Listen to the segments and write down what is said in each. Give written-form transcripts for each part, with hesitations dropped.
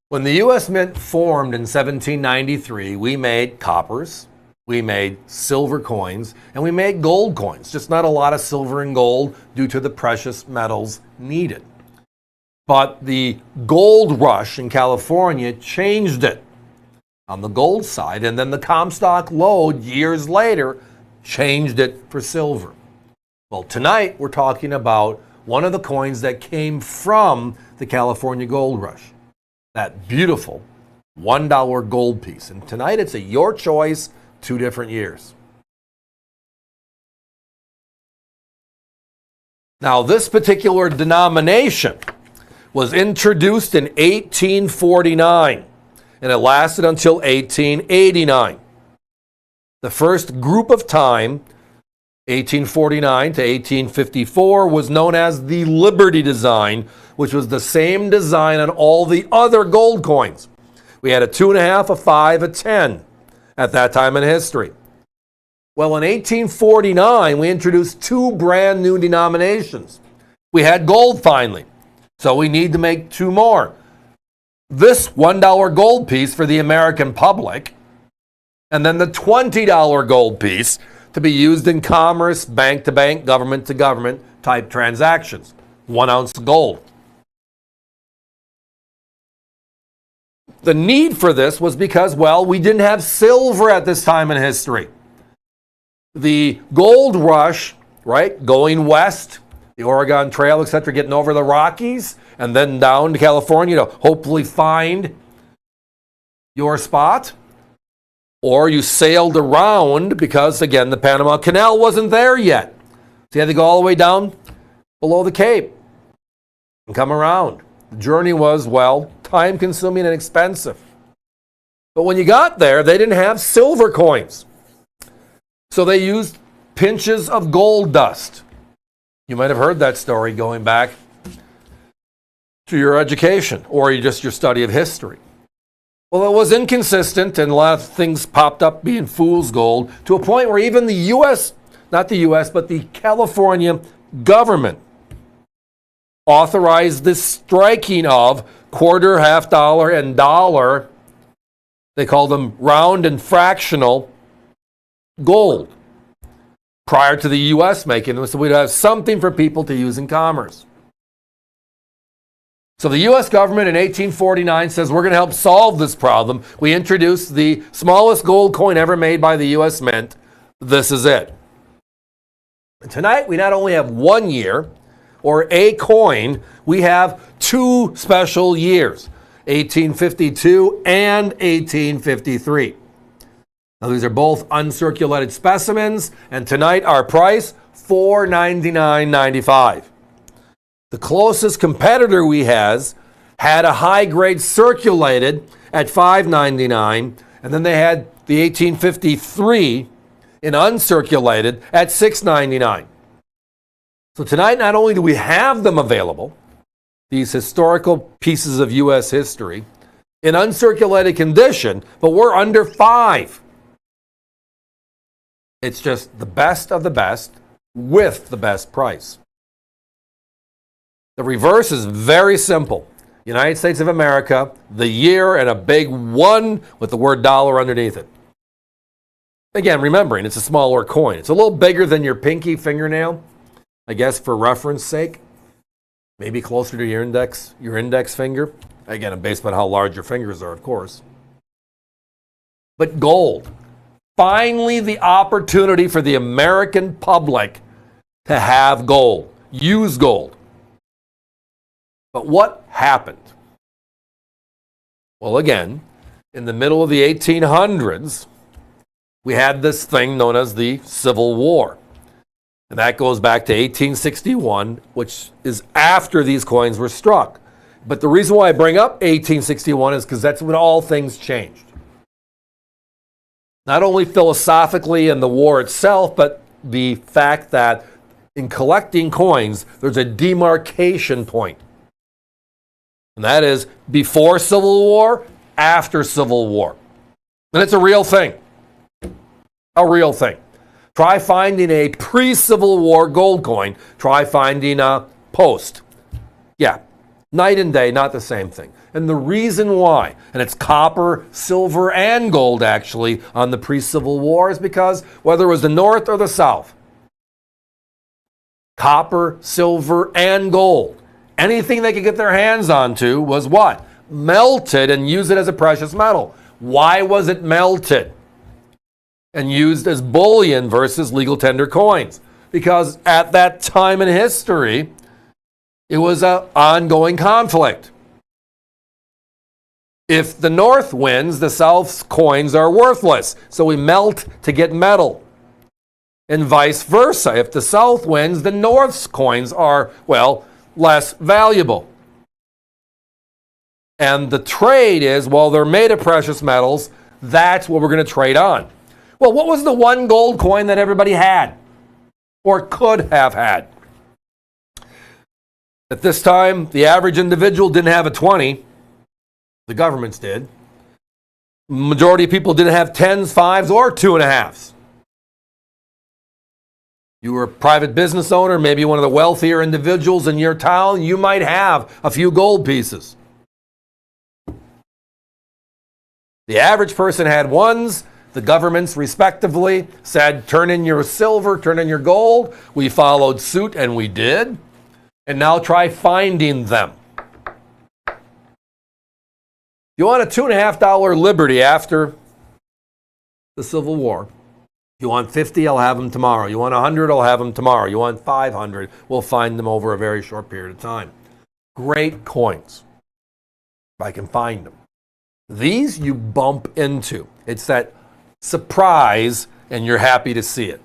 When the U.S. Mint formed in 1793, we made coppers, we made silver coins, and we made gold coins. Just not a lot of silver and gold due to the precious metals needed. But the gold rush in California changed it on the gold side, and then the Comstock Lode years later changed it for silver. Well, tonight we're talking about one of the coins that came from the California gold rush. That beautiful $1 gold piece. And tonight it's a your choice, 2 different years. Now, this particular denomination was introduced in 1849, and it lasted until 1889. The first group of time, 1849 to 1854, was known as the Liberty design, which was the same design on all the other gold coins. We had a 2.5, a 5, a 10 at that time in history. Well, in 1849, we introduced 2 brand new denominations. We had gold finally, so we need to make 2 more. This $1 gold piece for the American public, and then the $20 gold piece to be used in commerce, bank-to-bank, government-to-government type transactions. 1 ounce gold. The need for this was because, well, we didn't have silver at this time in history. The gold rush, right, going west, the Oregon Trail, etc., getting over the Rockies, and then down to California to hopefully find your spot. Or you sailed around because, again, the Panama Canal wasn't there yet. So you had to go all the way down below the Cape and come around. The journey was, well, time-consuming and expensive. But when you got there, they didn't have silver coins. So they used pinches of gold dust. You might have heard that story going back to your education or just your study of history. Well, it was inconsistent, and a lot of things popped up being fool's gold to a point where even the U.S., not the U.S., but the California government authorized the striking of quarter, half dollar, and dollar. They call them round and fractional gold prior to the U.S. making them, so we'd have something for people to use in commerce. So the U.S. government in 1849 says we're going to help solve this problem. We introduced the smallest gold coin ever made by the U.S. Mint. This is it. And tonight we not only have 1 year or a coin, we have 2 special years, 1852 and 1853. Now these are both uncirculated specimens, and tonight our price, $499.95. The closest competitor we had a high-grade circulated at $5.99, and then they had the 1853 in uncirculated at $6.99. So tonight, not only do we have them available, these historical pieces of U.S. history, in uncirculated condition, but we're under $5. It's just the best of the best with the best price. The reverse is very simple. United States of America, the year, and a big 1 with the word dollar underneath it. Again, remembering it's a smaller coin. It's a little bigger than your pinky fingernail, I guess for reference sake. Maybe closer to your index finger. Again, based on how large your fingers are, of course. But gold. Finally, the opportunity for the American public to have gold. Use gold. But what happened? Well, again, in the middle of the 1800s, we had this thing known as the Civil War. And that goes back to 1861, which is after these coins were struck. But the reason why I bring up 1861 is because that's when all things changed. Not only philosophically in the war itself, but the fact that in collecting coins, there's a demarcation point. And that is before Civil War, after Civil War. And it's a real thing. A real thing. Try finding a pre-Civil War gold coin. Try finding a post. Yeah, night and day, not the same thing. And the reason why, and it's copper, silver, and gold actually on the pre-Civil War, is because whether it was the North or the South, copper, silver, and gold, anything they could get their hands onto was what? Melted and used it as a precious metal. Why was it melted and used as bullion versus legal tender coins? Because at that time in history, it was an ongoing conflict. If the North wins, the South's coins are worthless. So we melt to get metal. And vice versa. If the South wins, the North's coins are, well, less valuable. And the trade is, well, they're made of precious metals. That's what we're going to trade on. Well, what was the one gold coin that everybody had or could have had? At this time, the average individual didn't have a 20. The governments did. Majority of people didn't have 10s, 5s, or 2.5s. You were a private business owner, maybe one of the wealthier individuals in your town, you might have a few gold pieces. The average person had 1s. The governments, respectively, said, turn in your silver, turn in your gold. We followed suit, and we did. And now try finding them. You want a $2.50 Liberty after the Civil War. You want 50, I'll have them tomorrow. You want 100, I'll have them tomorrow. You want 500, we'll find them over a very short period of time. Great coins, if I can find them. These you bump into. It's that surprise, and you're happy to see it.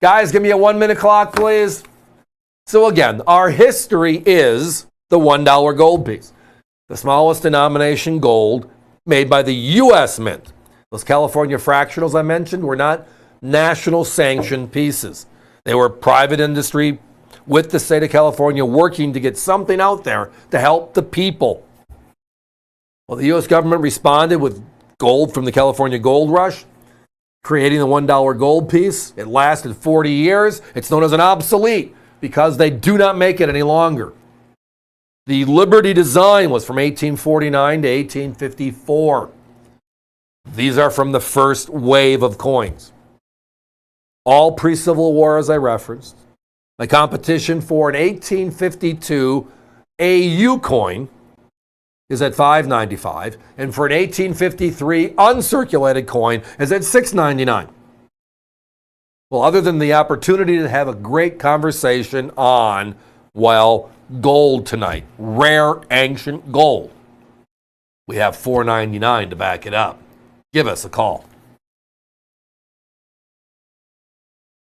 Guys, give me a 1-minute clock, please. So again, our history is the $1 gold piece. The smallest denomination gold made by the U.S. Mint. Those California fractionals I mentioned were not national sanctioned pieces. They were private industry with the state of California working to get something out there to help the people. Well, the U.S. government responded with gold from the California gold rush, creating the $1 gold piece. It lasted 40 years. It's known as an obsolete because they do not make it any longer. The Liberty design was from 1849 to 1854. These are from the first wave of coins. All pre-Civil War, as I referenced. The competition for an 1852 AU coin is at $5.95, and for an 1853 uncirculated coin is at $6.99. Well, other than the opportunity to have a great conversation on, well, gold tonight, rare ancient gold, we have $4.99 to back it up. Give us a call.